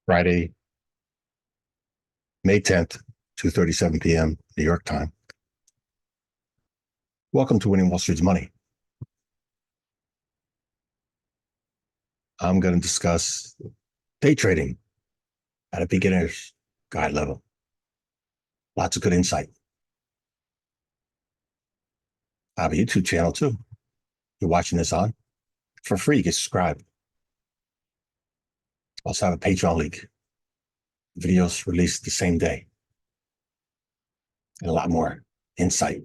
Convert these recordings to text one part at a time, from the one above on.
Friday, May 10th, 2:37 p.m. New York time. Welcome to Winning Wall Street's Money. I'm going to discuss day trading at a beginner's guide level. Lots of good insight. I have a YouTube channel too. You're watching this on for free. You can subscribe. Also have a Patreon link. Videos released the same day. And a lot more insight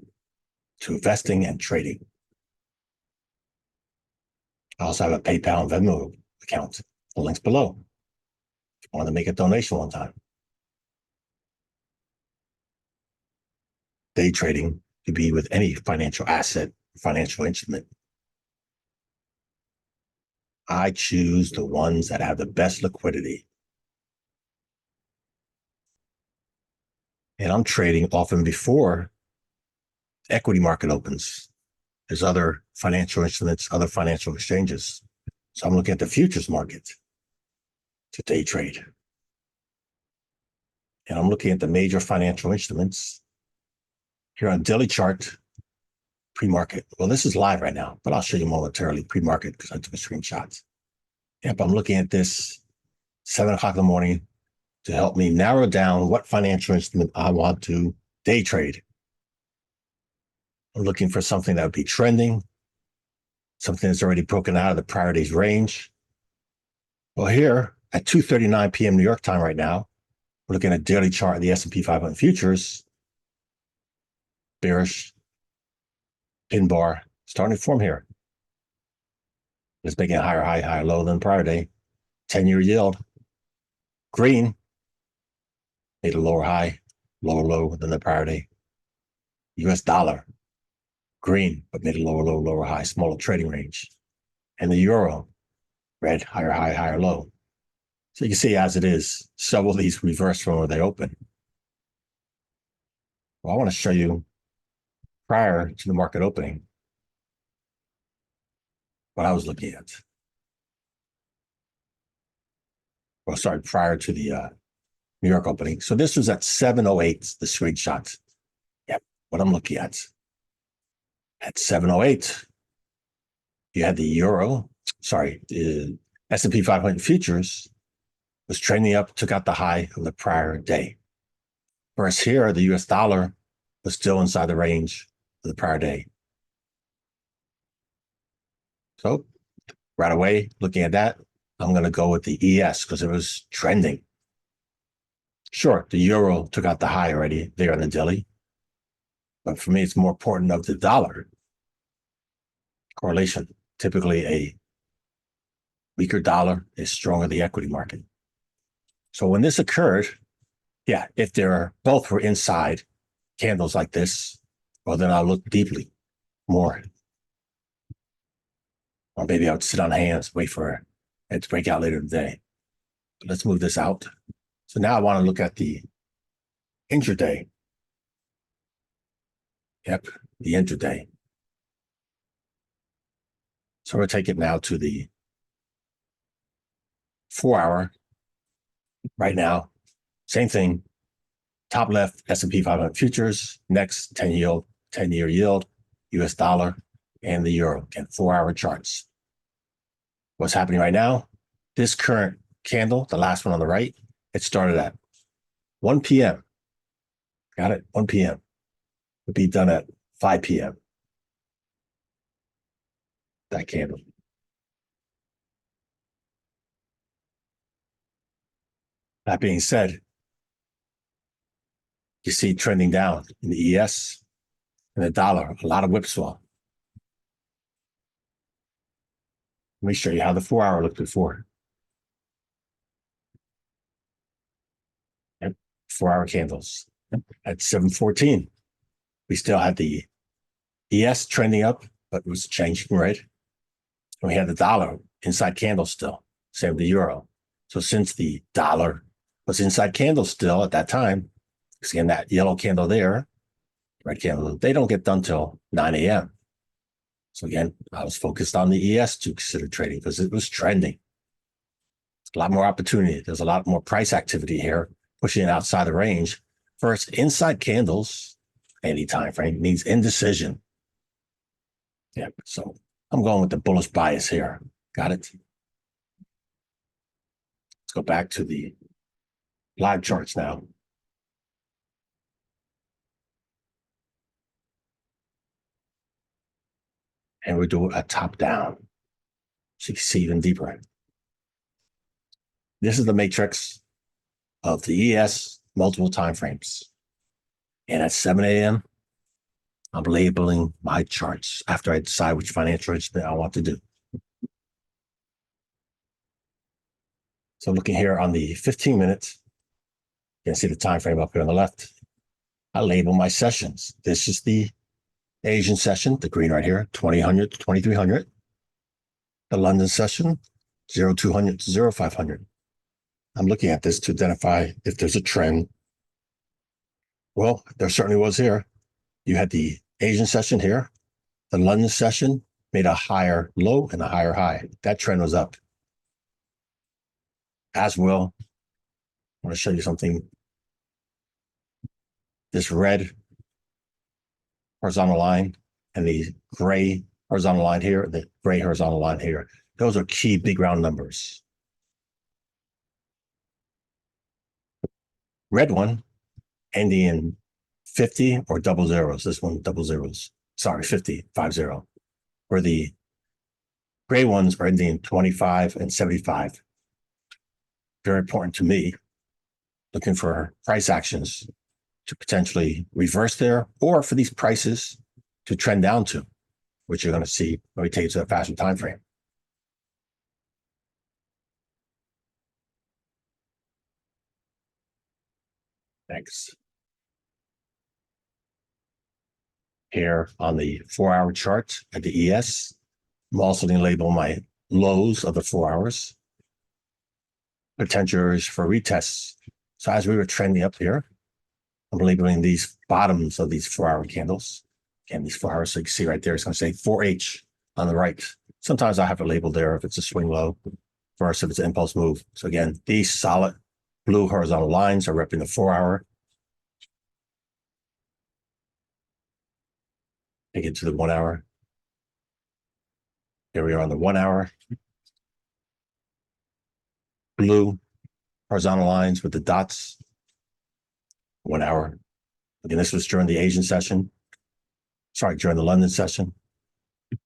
to investing and trading. I also have a PayPal and Venmo account. The link's below. If you want to make a donation one time. Day trading could be with any financial asset, financial instrument. I choose the ones that have the best liquidity. And I'm trading often before the equity market opens. There's other financial instruments, other financial exchanges. So I'm looking at the futures market to day trade. And I'm looking at the major financial instruments here on daily chart, pre-market. Well, this is live right now, but I'll show you momentarily pre-market because I took a screenshot. Yep, I'm looking at this 7 o'clock in the morning to help me narrow down what financial instrument I want to day trade. I'm looking for something that would be trending, something that's already broken out of the prior day's range. Well, here at 2:39 p.m. New York time right now, we're looking at a daily chart of the S&P 500 futures. Bearish pin bar starting to form here. It's making a higher high, higher low than prior day. 10-year yield. Green made a lower high, lower low than the prior day. US dollar. Green, but made a lower low, lower high, smaller trading range. And the euro, red, higher high, higher low. So you can see as it is, several of these reverse from where they open. Well, I want to show you prior to the market opening what I was looking at. Well, sorry, prior to the New York opening. So this was at 7:08, the screenshot. Yep, what I'm looking at. At 7:08, you had the euro, the S&P 500 futures was trending up, took out the high of the prior day. Whereas here, the US dollar was still inside the range of the prior day. So right away, looking at that, I'm going to go with the ES because it was trending. Sure, the euro took out the high already there in the daily. But for me, it's more important of the dollar correlation. Typically, a weaker dollar is stronger the equity market. So when this occurred, yeah, if both were inside candles like this, well, then I'll look deeply more. Or maybe I would sit on hands, wait for it to break out later in the day. But let's move this out. So now I want to look at the intraday. Yep, the intraday. So we'll take it now to the 4-hour. Right now, same thing. Top left, S&P 500 futures. Next, 10-year yield, US dollar, and the euro. Again, 4-hour charts. What's happening right now? This current candle, the last one on the right, it started at 1 p.m. Got it? 1 p.m. Would be done at 5 p.m. That candle. That being said, you see trending down in the ES and the dollar, a lot of whipsaw. Let me show you how the 4-hour looked before. 4-hour candles. At 7:14, we still had the ES trending up, but it was changing red. And we had the dollar inside candle still, same with the euro. So since the dollar was inside candle still at that time, because again, that yellow candle there, red candle, they don't get done till 9 a.m. So again, I was focused on the ES to consider trading because it was trending. A lot more opportunity. There's a lot more price activity here, pushing it outside the range. First, inside candles, any time frame means indecision. Yeah, so I'm going with the bullish bias here. Got it? Let's go back to the live charts now. And we do a top down so you can see even deeper. This is the matrix of the ES multiple time frames. And at 7 a.m., I'm labeling my charts after I decide which financial instrument I want to do. So looking here on the 15 minutes, you can see the time frame up here on the left. I label my sessions. This is the Asian session, the green right here, 2000 to 2300. The London session, 0200 to 0500. I'm looking at this to identify if there's a trend. Well, there certainly was here. You had the Asian session here. The London session made a higher low and a higher high. That trend was up. As well, I want to show you something. This red horizontal line and the gray horizontal line here, the gray horizontal line here, those are key big round numbers. Red one ending in 50 or double zeros. This one double zeros. Sorry, 50, 50. Where the gray ones are ending in 25 and 75. Very important to me. Looking for price actions to potentially reverse there, or for these prices to trend down to, which you're going to see when we take it to a faster time frame. Next. Here on the 4-hour chart at the ES, I'm also going to label my lows of the 4 hours. Potential areas for retests. So as we were trending up here, I'm labeling these bottoms of these 4-hour candles. Again, these 4 hours, so you can see right there, it's going to say 4H on the right. Sometimes I have it labeled there if it's a swing low versus if it's an impulse move. So again, these solid blue horizontal lines are repping the 4-hour. Take it to the 1 hour. Here we are on the 1 hour. Blue horizontal lines with the dots. 1 hour. Again, this was during the Asian session. Sorry, during the London session. I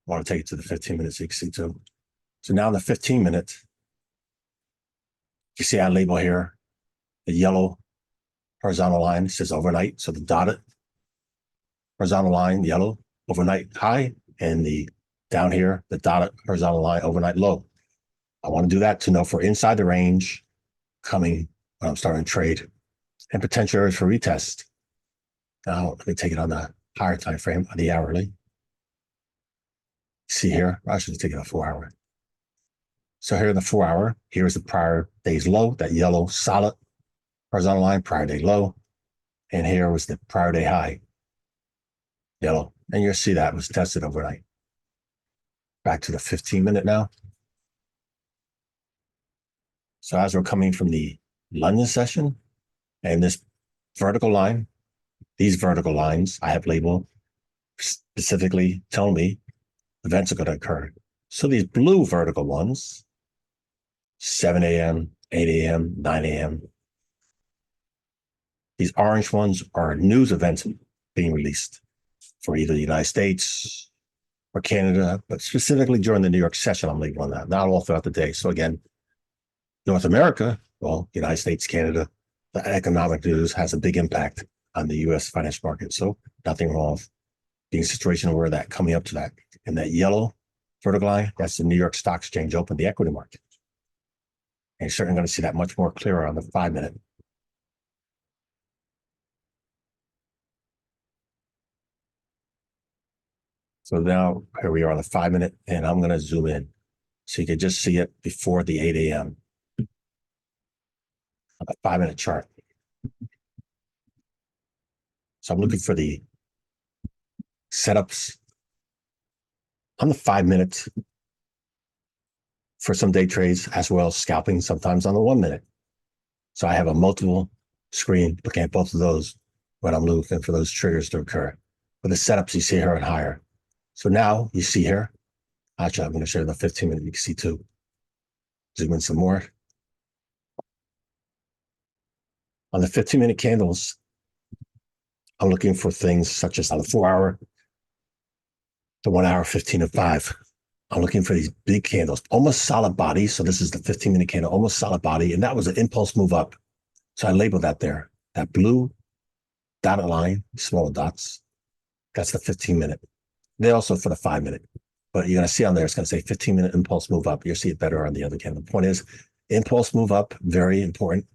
want to take it to the 15 minutes so you can see too. So now in the 15 minutes, you see I label here the yellow horizontal line. It says overnight. So the dotted horizontal line, yellow, overnight high, and the down here, the dotted horizontal line, overnight low. I want to do that to know if we're inside the range coming when I'm starting to trade, and potential areas for retest. Now, let me take it on the higher time frame, on the hourly. See here, I should take it on 4 hour. So here in the 4 hour, here's the prior day's low, that yellow solid horizontal line, prior day low. And here was the prior day high, yellow. And you'll see that was tested overnight. Back to the 15 minute now. So as we're coming from the London session, and this vertical line, these vertical lines I have labeled specifically tell me events are going to occur. So these blue vertical ones, 7 a.m., 8 a.m., 9 a.m. These orange ones are news events being released for either the United States or Canada, but specifically during the New York session, I'm labeling that, not all throughout the day. So again, North America, well, United States, Canada, the economic news has a big impact on the U.S. financial market. So nothing wrong with being a situation where that coming up to that. And that yellow vertical line, that's the New York Stock Exchange Open, the equity market. And you're certainly going to see that much more clearer on the 5 minute. So now here we are on the 5 minute, and I'm going to zoom in so you can just see it before the 8 a.m. A 5 minute chart. So I'm looking for the setups on the 5 minutes. for some day trades, as well as scalping sometimes on the 1 minute. So I have a multiple screen looking at both of those when I'm looking for those triggers to occur. But the setups you see here and higher. So now you see here, actually, I'm going to show you the 15-minute. You can see too. Zoom in some more. On the 15-minute candles, I'm looking for things such as on the 4-hour, the 1 hour, 15 and 5. I'm looking for these big candles, almost solid body. So this is the 15-minute candle, almost solid body. And that was an impulse move up. So I labeled that there. That blue dotted line, smaller dots, that's the 15-minute. They also for the 5-minute. But you're going to see on there, it's going to say 15-minute impulse move up. You'll see it better on the other candle. The point is, impulse move up, very important.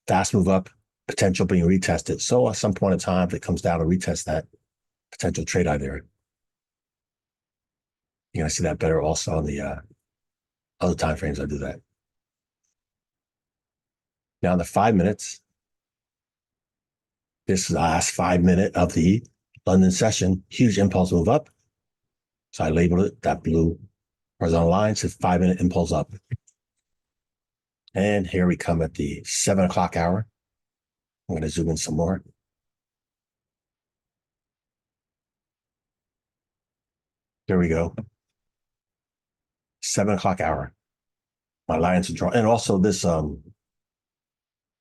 Fast move up, potential being retested. So at some point in time, if it comes down to retest that potential trade eye there, you're going to see that better also on the other time frames I do that. Now, in the 5 minutes, this is the last 5 minute of the London session, huge impulse move up. So I labeled it that blue horizontal line, says 5-minute impulse up. And here we come at the 7 o'clock hour. I'm going to zoom in some more. There we go. 7 o'clock hour. My lines are drawn. And also this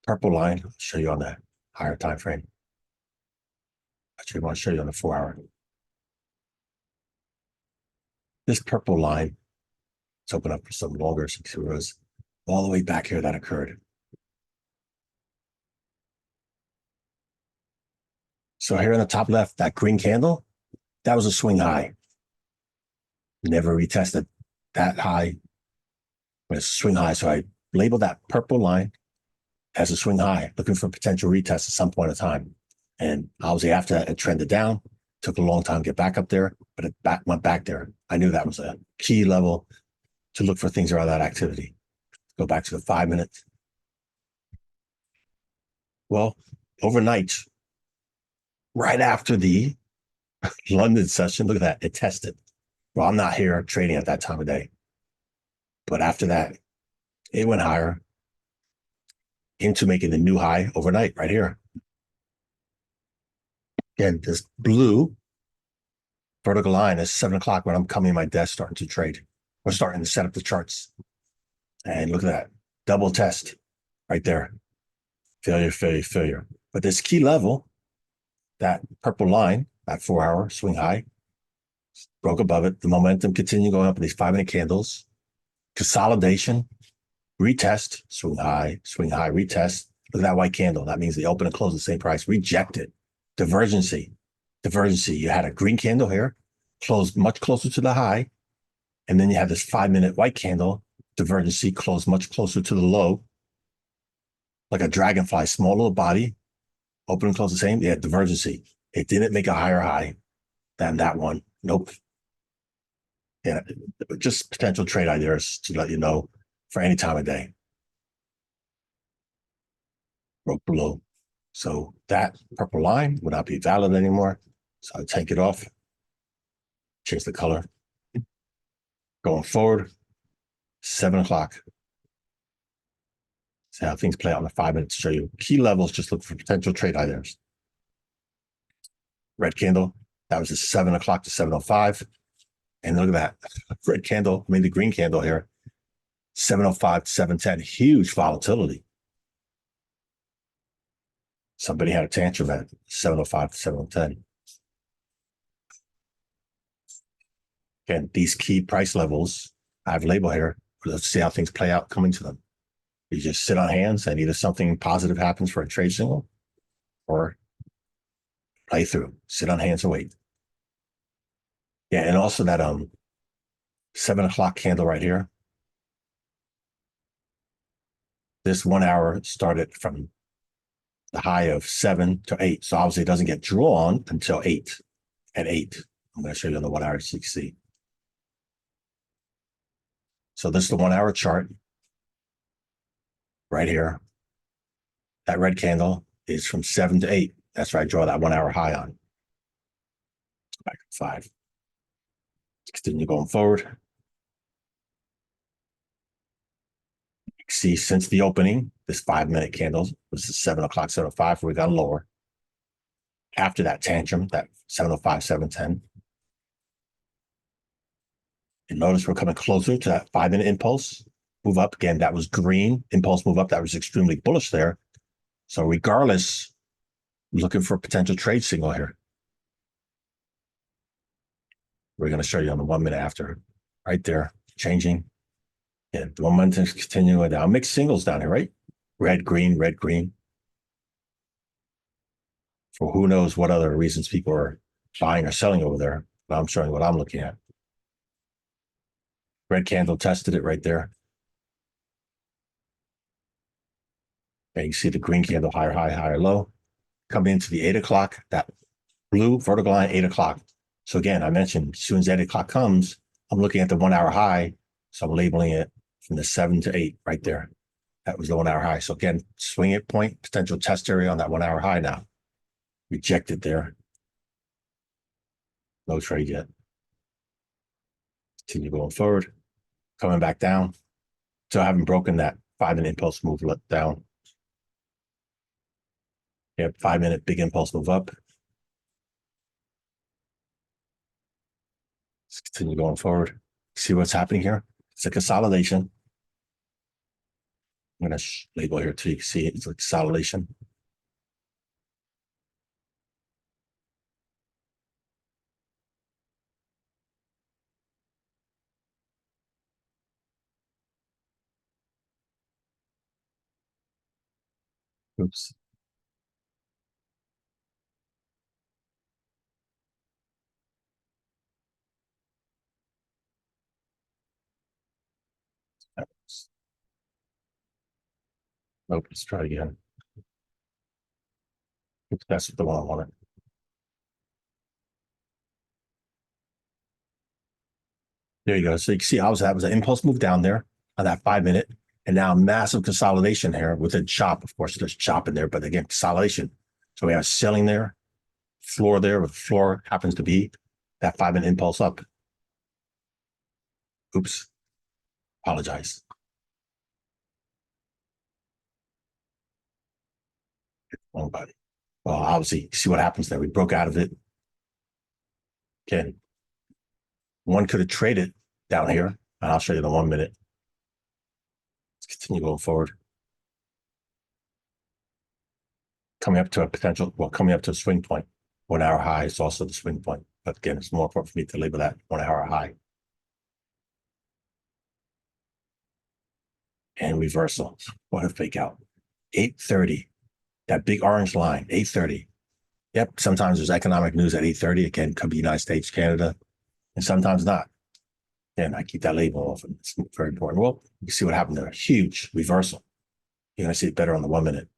purple line, I'll show you on the higher time frame. Actually, I want to show you on the 4-hour. This purple line, let's open up for some longer 6 rows, all the way back here that occurred. So here in the top left, that green candle, that was a swing high. Never retested that high. But it's a swing high. So I labeled that purple line as a swing high, looking for potential retest at some point in time. And obviously after that, it trended down. Took a long time to get back up there, but it went back there. I knew that was a key level to look for things around that activity. Go back to the 5 minutes. Well, overnight, right after the London session, look at that, it tested. Well, I'm not here trading at that time of day. But after that, it went higher into making the new high overnight right here. Again, this blue vertical line is 7 o'clock when I'm coming to my desk starting to trade. We're starting to set up the charts. And look at that, double test right there. Failure, failure, failure. But this key level, that purple line, that 4-hour swing high, broke above it. The momentum continued going up in these 5-minute candles. Consolidation, retest, swing high, retest. Look at that white candle. That means they open and close the same price. Rejected. Divergency. You had a green candle here, closed much closer to the high. And then you have this 5-minute white candle, divergency, closed much closer to the low. Like a dragonfly, small little body, open and close the same. Yeah, divergency. It didn't make a higher high than that one. Nope. Yeah, just potential trade ideas to let you know for any time of day. Broke below. So that purple line would not be valid anymore. So I take it off, change the color. Going forward, 7 o'clock. See how things play out in the 5 minutes. Show you key levels. Just look for potential trade items. Red candle. That was a 7 o'clock to 7:05. And look at that red candle. I mean, the green candle here. 7:05 to 7:10. Huge volatility. Somebody had a tantrum at 7:05 to 7:10. Again, these key price levels I have labeled here. Let's see how things play out coming to them. You just sit on hands and either something positive happens for a trade signal or play through. Sit on hands and wait. Yeah, and also that 7 o'clock candle right here. This 1 hour started from the high of 7 to 8. So obviously it doesn't get drawn until 8. At 8. I'm going to show you on the 1 hour so you can see. So this is the 1 hour chart right here. That red candle is from 7 to 8. That's where I draw that 1 hour high on. Back to 5. Continue going forward. see since the opening, this 5-minute candle, this is 7 o'clock, 7:05, we got lower. After that tantrum, that 7:05, 7:10. And notice we're coming closer to that 5-minute impulse. Move up again. That was green. Impulse move up. That was extremely bullish there. So regardless, looking for a potential trade signal here. We're going to show you on the 1 minute after. Right there, changing. Yeah, the momentum is continuing down. Mixed signals down here, right? Red, green, red, green. For who knows what other reasons people are buying or selling over there. But I'm showing what I'm looking at. Red candle tested it right there. And you see the green candle, higher high, higher low. Coming into the 8 o'clock, that blue vertical line, 8 o'clock. So again, I mentioned as soon as 8 o'clock comes, I'm looking at the 1 hour high. So I'm labeling it from the 7 to 8 right there. That was the 1 hour high. So again, swing it point, potential test area on that 1 hour high now. Rejected there. No trade yet. Continue going forward. Coming back down. So I haven't broken that 5-minute impulse move down. Yeah, 5-minute big impulse move up. Let's continue going forward. See what's happening here. It's a consolidation. I'm going to label here too. You can see it's a consolidation. Oops. Nope, let's try again. Oops, that's the one I wanted. There you go. So you can see how that was an impulse move down there on that 5-minute. And now massive consolidation here with a chop. Of course, there's chop in there, but again, consolidation. So we have selling there, floor there, with floor happens to be that 5-minute impulse up. Oops. Apologize. Wrong body. Well, obviously, see what happens there. We broke out of it. Again, one could have traded down here, and I'll show you in 1 minute. Let's continue going forward. Coming up to a potential, well, coming up to a swing point. 1 hour high is also the swing point. But again, it's more important for me to label that 1 hour high. And reversal. What a fake out. 8:30. That big orange line, 8:30. Yep, sometimes there's economic news at 8:30. Again, could be United States, Canada, and sometimes not. And I keep that label off. It's very important. Well, you see what happened there. Huge reversal. You're going to see it better on the 1 minute.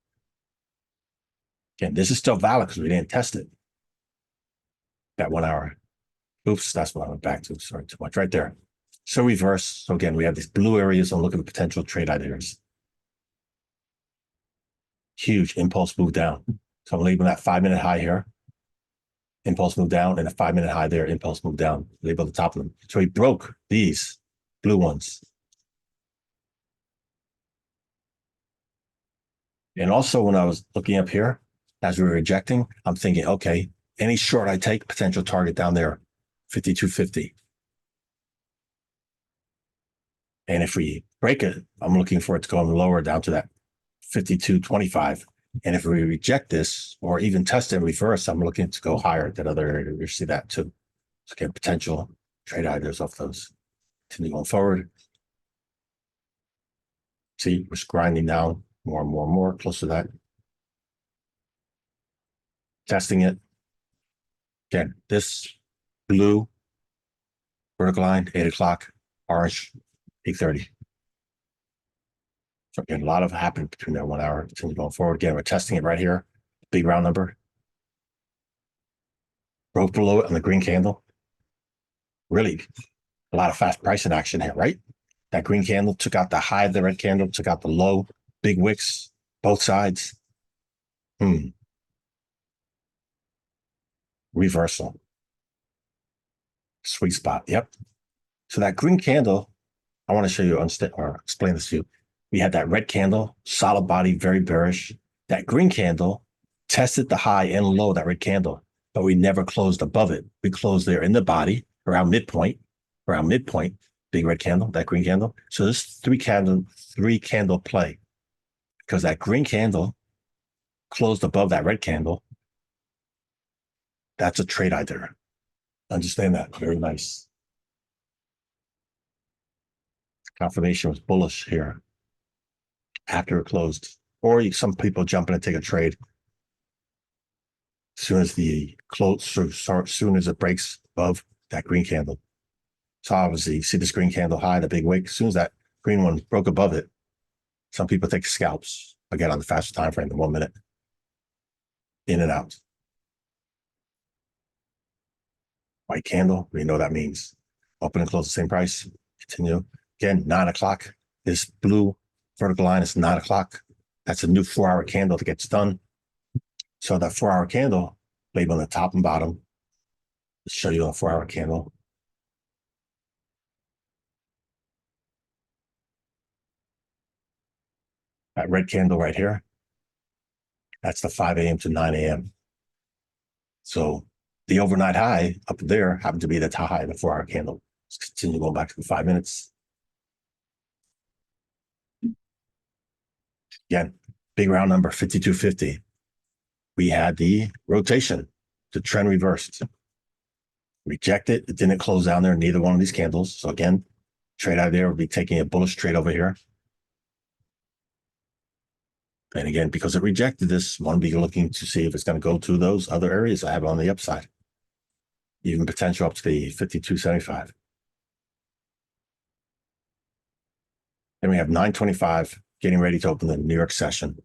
Again, this is still valid because we didn't test it. That 1 hour. Oops, that's what I went back to. Sorry, too much right there. So reverse. So again, we have these blue areas and look at the potential trade ideas. Huge impulse move down. So I'm labeling that 5-minute high here. Impulse move down and a 5-minute high there. Impulse move down. Label the top of them. So he broke these blue ones. And also when I was looking up here, as we were rejecting, I'm thinking, okay, any short I take, potential target down there, 52.50. And if we break it, I'm looking for it to go lower down to that 52.25. And if we reject this or even test it in reverse, I'm looking to go higher at that other area. We see that too. So get potential trade ideas off those. Continue going forward. See, we're grinding down more and more and more, close to that. Testing it. Again, this blue vertical line, 8 o'clock, orange, 8:30. So again, a lot of happened between that 1 hour. Continue going forward. Again, we're testing it right here. Big round number. Broke below it on the green candle. Really a lot of fast pricing action here, right? That green candle took out the high of the red candle, took out the low, big wicks, both sides. Reversal. Sweet spot. Yep. So that green candle, I want to show you or explain this to you. We had that red candle, solid body, very bearish. That green candle tested the high and low, that red candle, but we never closed above it. We closed there in the body around midpoint, big red candle, that green candle. So this three candle play, because that green candle closed above that red candle. That's a trade idea. Understand that. Very nice. Confirmation was bullish here after it closed. Or some people jump in and take a trade as soon as the close, as soon as it breaks above that green candle. So obviously, you see this green candle high, the big wick. As soon as that green one broke above it, some people take scalps. Again, on the faster time frame, the 1 minute. In and out. White candle, we know that means open and close the same price. Continue. Again, 9 o'clock. This blue vertical line is 9 o'clock. That's a new 4-hour candle that gets done. So that 4-hour candle, label on the top and bottom. Let's show you a 4-hour candle. That red candle right here, that's the 5 a.m. to 9 a.m. So the overnight high up there happened to be the high of the 4-hour candle. Let's continue going back to the 5 minutes. Again, big round number, 5250. We had the rotation, the trend reversed. Rejected, it didn't close down there, neither one of these candles. So again, trade out there would be taking a bullish trade over here. And again, because it rejected this, one be looking to see if it's going to go to those other areas I have on the upside. Even potential up to the 52.75. Then we have 925 getting ready to open the New York session.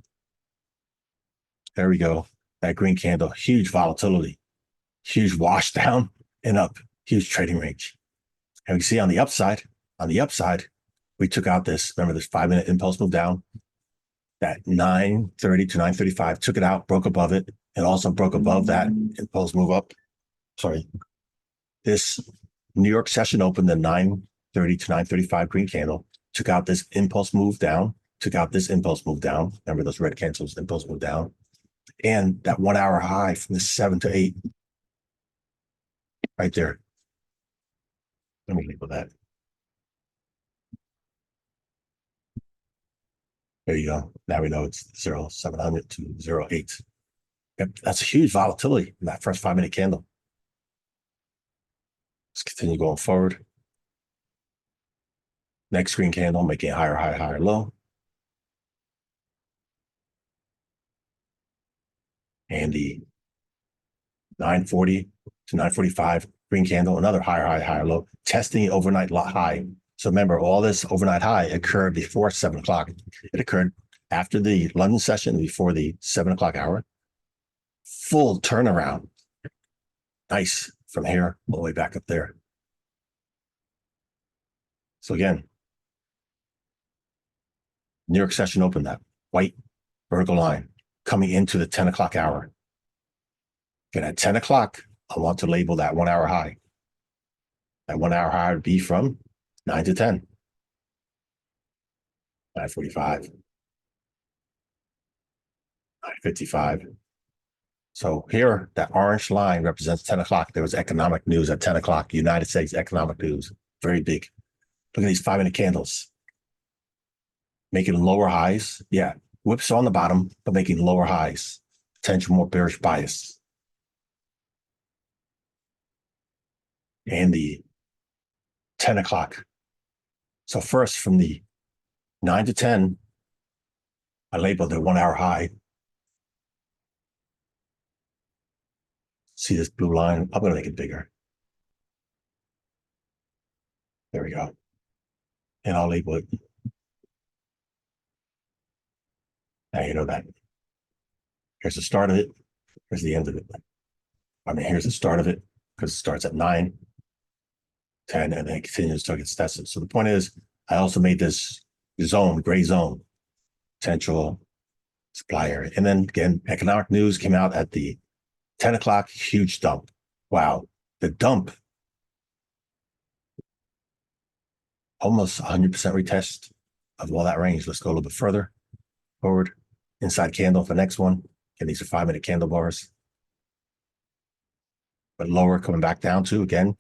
There we go. That green candle, huge volatility, huge wash down and up, huge trading range. And we can see on the upside, we took out this, remember this 5-minute impulse move down, that 930 to 935, took it out, broke above it, and also broke above that impulse move up. Sorry. This New York session opened the 930 to 935 green candle, took out this impulse move down, Remember those red candles, impulse move down. And that 1-hour high from the 7 to 8, right there. Let me label that. There you go. Now we know it's 0.700 to 0.8. Yep, that's a huge volatility in that first 5-minute candle. Let's continue going forward. Next green candle, making a higher high, higher low. And the 940 to 945 green candle, another higher high, higher low, testing the overnight high. So remember, all this overnight high occurred before 7 o'clock. It occurred after the London session, before the 7 o'clock hour. Full turnaround. Nice from here all the way back up there. So again, New York session opened that white vertical line coming into the 10 o'clock hour. And at 10 o'clock, I want to label that 1-hour high. That 1-hour high would be from 9 to 10. 9:45. 9:55. So here, that orange line represents 10 o'clock. There was economic news at 10 o'clock, United States economic news, very big. Look at these 5-minute candles. Making lower highs. Yeah, whips on the bottom, but making lower highs. Potential more bearish bias. And the 10 o'clock. So first, from the 9 to 10, I labeled the 1-hour high. See this blue line? I'm going to make it bigger. There we go. And I'll label it. Now you know that. Here's the start of it. Here's the end of it. Here's the start of it, because it starts at 9, 10, and then it continues till it gets tested. So the point is, I also made this zone, gray zone, potential supply area. And then again, economic news came out at the 10 o'clock, huge dump. Wow. The dump, almost 100% retest of all that range. Let's go a little bit further forward. Inside candle for the next one. And these are 5-minute candle bars. But lower coming back down to, again,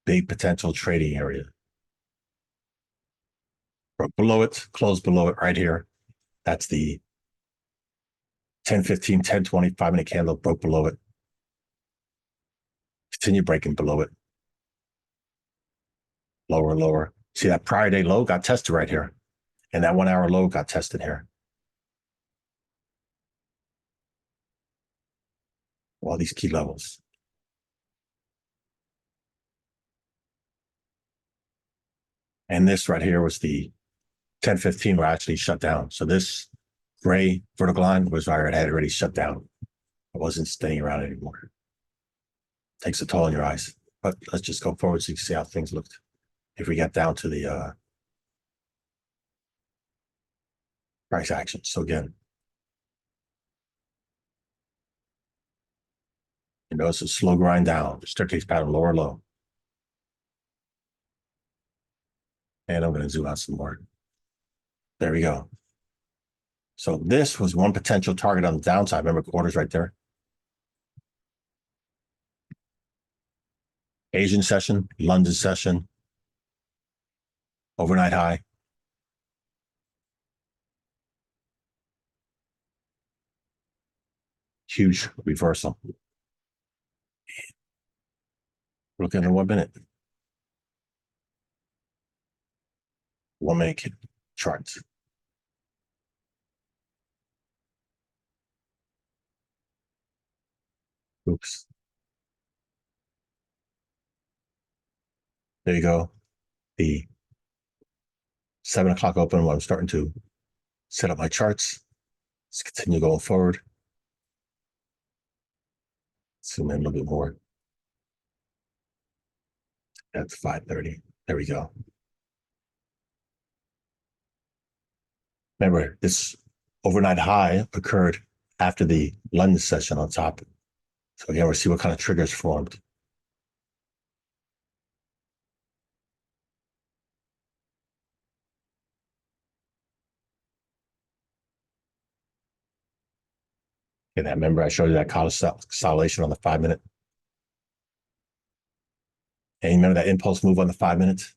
big potential trading area. Broke below it, closed below it right here. That's the 10, 15, 10, 20, 5-minute candle, broke below it. Continue breaking below it. Lower, lower. See that prior day low got tested right here. And that 1 hour low got tested here. All these key levels. And this right here was the 10-15 were actually shut down. So this gray vertical line was where it had already shut down. It wasn't staying around anymore. Takes a toll on your eyes. But let's just go forward so you can see how things looked. If we get down to the price action. So again, you notice a slow grind down, staircase pattern, lower low. And I'm going to zoom out some more. There we go. So this was one potential target on the downside. Remember quarters right there. Asian session, London session, overnight high. Huge reversal. Look at the 1 minute. 1 minute charts. Oops. There you go. The 7 o'clock open when I'm starting to set up my charts. Let's continue going forward. Zoom in a little bit more. That's 5:30. There we go. Remember, this overnight high occurred after the London session on top. So again, we'll see what kind of triggers formed. And I remember I showed you that consolidation on the 5 minute. And you remember that impulse move on the 5 minutes?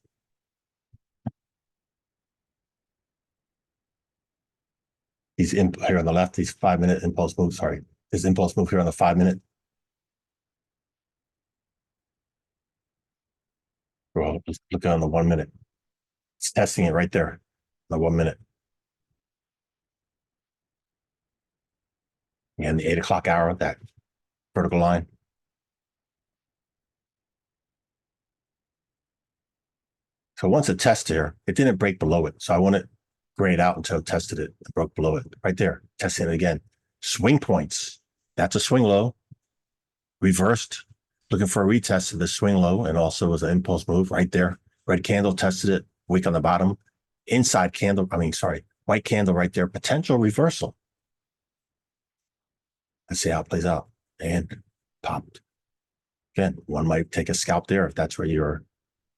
These here on the left, these 5 minute impulse moves, sorry. This impulse move here on the 5 minute. Well, just look on the 1 minute. It's testing it right there, the 1 minute. And the 8 o'clock hour, that vertical line. So once it tests here, it didn't break below it. So I want it grayed out until it tested it. It broke below it. Right there. Testing it again. Swing points. That's a swing low. Reversed. Looking for a retest of the swing low. And also was an impulse move right there. Red candle tested it. Wick on the bottom. Inside candle. White candle right there. Potential reversal. Let's see how it plays out. And popped. Again, one might take a scalp there if that's where you're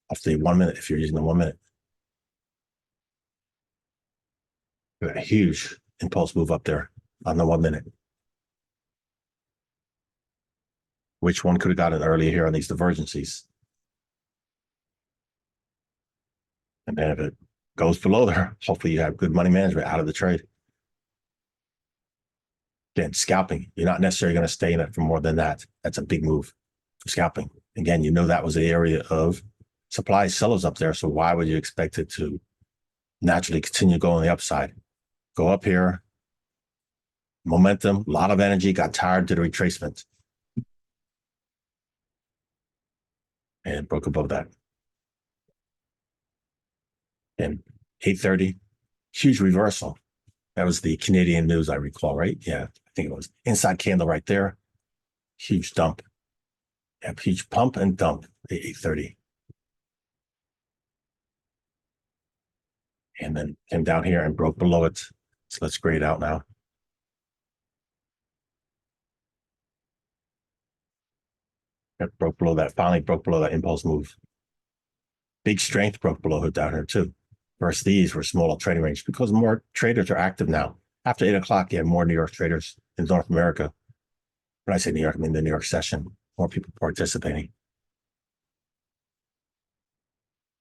off the 1 minute, if you're using the 1 minute. A huge impulse move up there on the 1 minute. Which one could have gotten earlier here on these divergencies? And then if it goes below there, hopefully you have good money management out of the trade. Again, scalping. You're not necessarily going to stay in it for more than that. That's a big move for scalping. Again, you know that was the area of supply sellers up there. So why would you expect it to naturally continue going the upside? Go up here. Momentum, a lot of energy, got tired to the retracement. And broke above that. And 8:30, huge reversal. That was the Canadian news, I recall, right? Yeah, I think it was. Inside candle right there. Huge dump. Yep, huge pump and dump at 8:30. And then came down here and broke below it. So let's grade out now. It broke below that, finally broke below that impulse move. Big strength broke below it down here too. versus these were smaller trading range because more traders are active now. After 8 o'clock, you have more New York traders in North America. When I say New York, I mean the New York session, more people participating.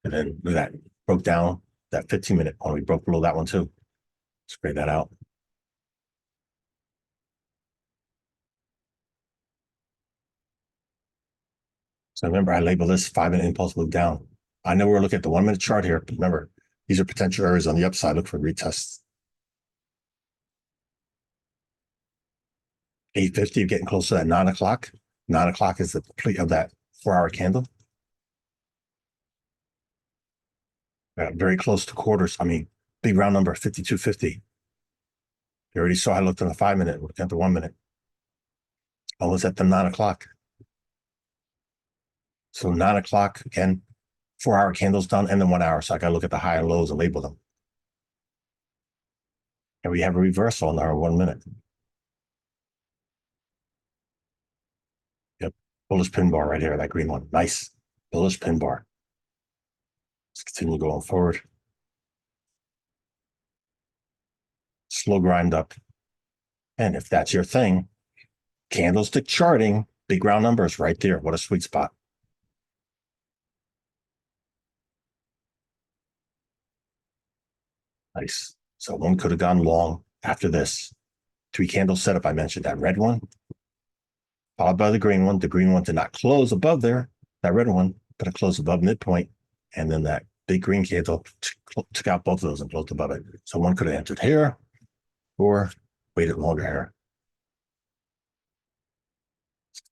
And then look at that, broke down that 15-minute one. We broke below that one too. Spray that out. So remember, I labeled this 5-minute impulse move down. I know we're looking at the 1-minute chart here, but remember, these are potential areas on the upside. Look for retests. 8:50, getting close to that 9 o'clock. 9 o'clock is the complete of that 4-hour candle. Very close to quarters. I mean, big round number, 52.50. You already saw I looked on the 5-minute, looked at the 1-minute. Almost at the 9 o'clock. So 9 o'clock, again, 4-hour candles done, and then 1 hour. So I got to look at the high and lows and label them. And we have a reversal on our 1 minute. Yep, bullish pin bar right here, that green one. Nice, bullish pin bar. Let's continue going forward. Slow grind up. And if that's your thing, candlestick charting, big round numbers right there. What a sweet spot. Nice. So one could have gone long after this. 3 candle setup, I mentioned that red one, followed by the green one. The green one did not close above there, that red one, but it closed above midpoint. And then that big green candle took out both of those and closed above it. So one could have entered here or waited longer here.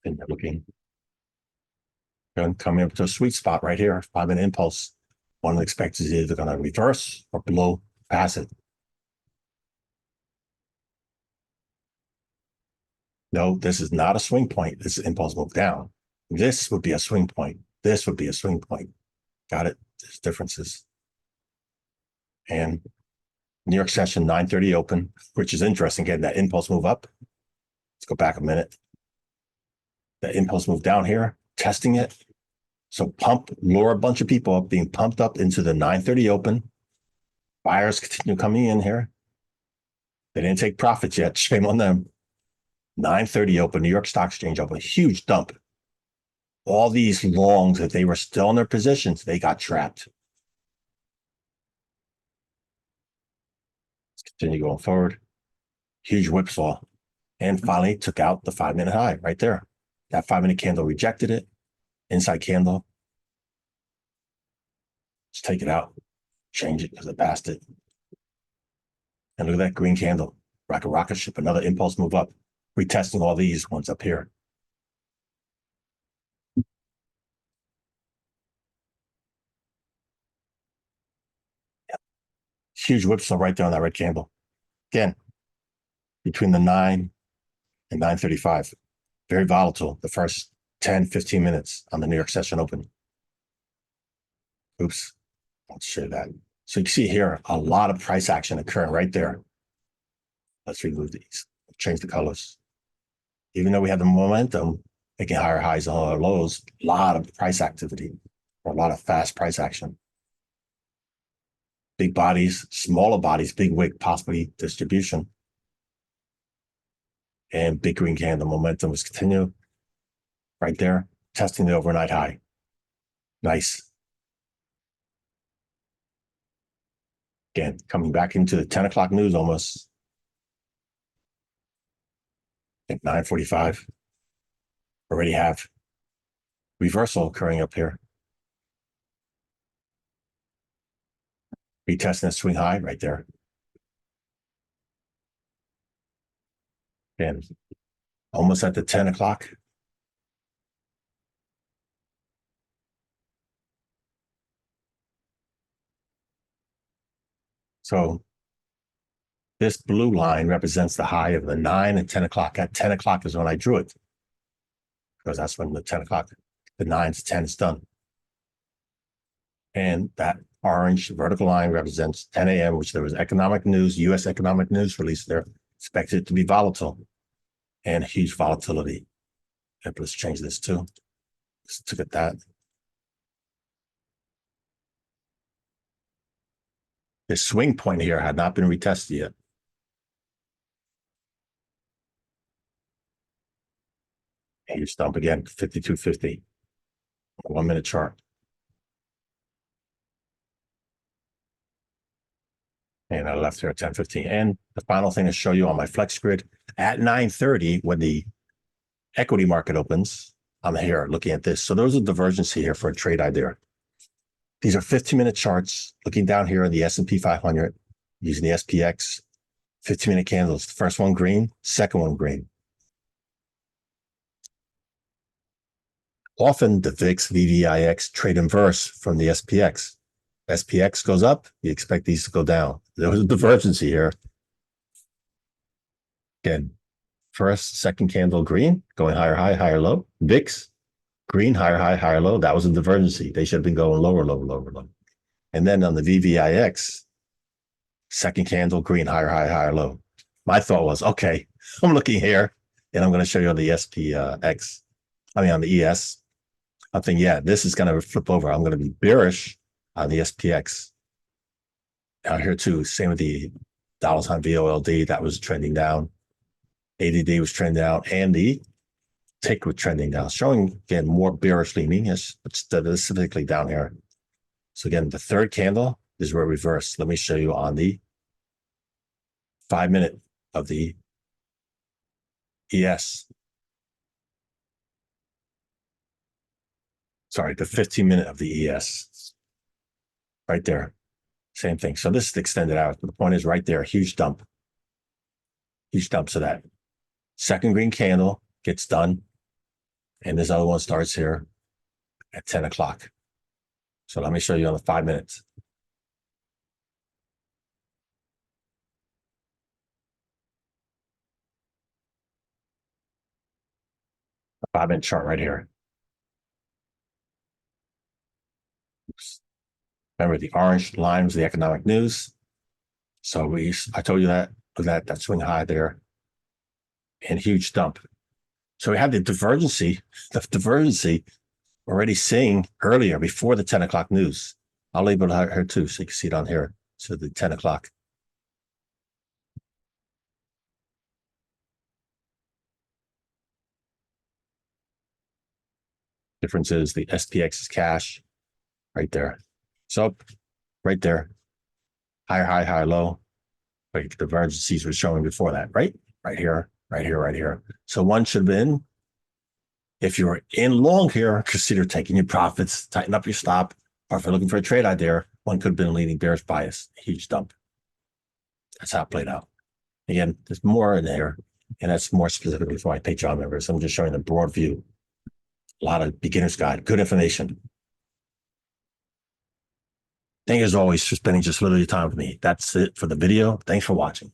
And looking. And coming up to a sweet spot right here, 5-minute impulse. One expects is either going to reverse or below pass it. No, this is not a swing point. This is impulse move down. This would be a swing point. This would be a swing point. Got it? There's differences. And New York session 9:30 open, which is interesting, getting that impulse move up. Let's go back a minute. That impulse move down here, testing it. So pump, lure a bunch of people up, being pumped up into the 9:30 open. Buyers continue coming in here. They didn't take profits yet. Shame on them. 9:30 open, New York Stock Exchange open, huge dump. All these longs, if they were still in their positions, they got trapped. Let's continue going forward. Huge whipsaw. And finally took out the 5-minute high right there. That 5-minute candle rejected it. Inside candle. Let's take it out. Change it because it passed it. And look at that green candle. Like a rocket ship, another impulse move up. Retesting all these ones up here. Yep. Huge whipsaw right there on that red candle. Again, between the 9 and 9:35. Very volatile the first 10, 15 minutes on the New York session open. Oops, let's share that. So you can see here, a lot of price action occurring right there. Let's remove these, change the colors. Even though we have the momentum, making higher highs and lower lows, a lot of price activity, or a lot of fast price action. Big bodies, smaller bodies, big wick, possibly distribution. And big green candle momentum was continue right there, testing the overnight high. Nice. Again, coming back into the 10 o'clock news almost. At 9:45. Already have reversal occurring up here. Retesting a swing high right there. And almost at the 10 o'clock. So this blue line represents the high of the 9 and 10 o'clock. At 10 o'clock is when I drew it. Because that's when the 10 o'clock, the 9 to 10 is done. And that orange vertical line represents 10 a.m., which there was economic news, U.S. economic news released there, expected to be volatile and huge volatility. Yep, let's change this too. Let's look at that. This swing point here had not been retested yet. Huge dump again, 52.50. 1 minute chart. And I left here at 10:15. And the final thing to show you on my flex grid at 9:30, when the equity market opens, I'm here looking at this. So there's a divergence here for a trade idea. These are 15-minute charts looking down here in the S&P 500 using the SPX. 15-minute candles. The first one green, second one green. Often the VIX, VVIX trade inverse from the SPX. SPX goes up, you expect these to go down. There was a divergence here. Again, first, second candle green, going higher high, higher low. VIX, green, higher high, higher low. That was a divergence. They should have been going lower, lower, lower, low. And then on the VVIX, second candle green, higher high, higher low. My thought was, okay, I'm looking here, and I'm going to show you on the SPX. On the ES. I'm thinking, yeah, this is going to flip over. I'm going to be bearish on the SPX. Out here too, same with the dollars on VOLD, that was trending down. ADD was trending down, and the tick was trending down, showing again more bearish leaning, but specifically down here. So again, the third candle is where reverse. Let me show you on the 5-minute of the ES. Sorry, the 15-minute of the ES. Right there. Same thing. So this is extended out. The point is right there, huge dump. Huge dump. So that second green candle gets done. And this other one starts here at 10 o'clock. So let me show you on the 5 minutes. A 5-minute chart right here. Oops. Remember, the orange line was the economic news. So I told you that swing high there, and huge dump. So we have the divergency already seeing earlier before the 10 o'clock news. I'll label it here too, so you can see it on here. So the 10 o'clock. Difference is the SPX is cash right there. So right there, higher high, higher low. Like the divergencies were showing before that, right? Right here, right here, right here. So one should have been, if you're in long here, consider taking your profits, tighten up your stop, or if you're looking for a trade idea, one could have been a leading bearish bias, huge dump. That's how it played out. Again, there's more in there, and that's more specifically for my Patreon members. I'm just showing the broad view. A lot of beginner's guide, good information. Thank you as always for spending just a little time with me. That's it for the video. Thanks for watching.